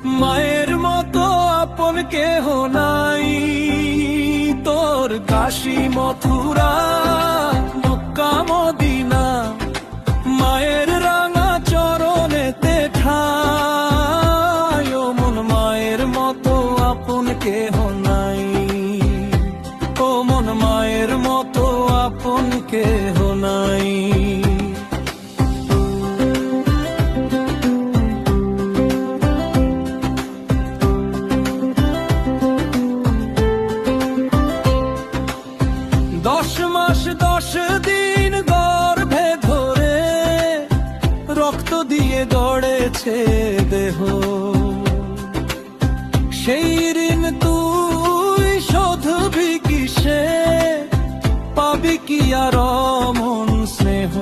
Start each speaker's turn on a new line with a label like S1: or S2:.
S1: মায়ের মতো আপন কেহ নাই, তোর কাশী মথুরা মক্কা মদিনা, মায়ের রাঙা চরণেতে ঠাই। ও মন মায়ের মতো আপন কেহ নাই, ও মন মায়ের মতো আপন কেহ নাই। দশ মাস 10 দিন গর্ভে ধরে রক্ত দিয়ে গড়েছে দেহ, সেই ঋণ তুই শোধবি কিসে, পাবি কি আর অমন স্নেহ।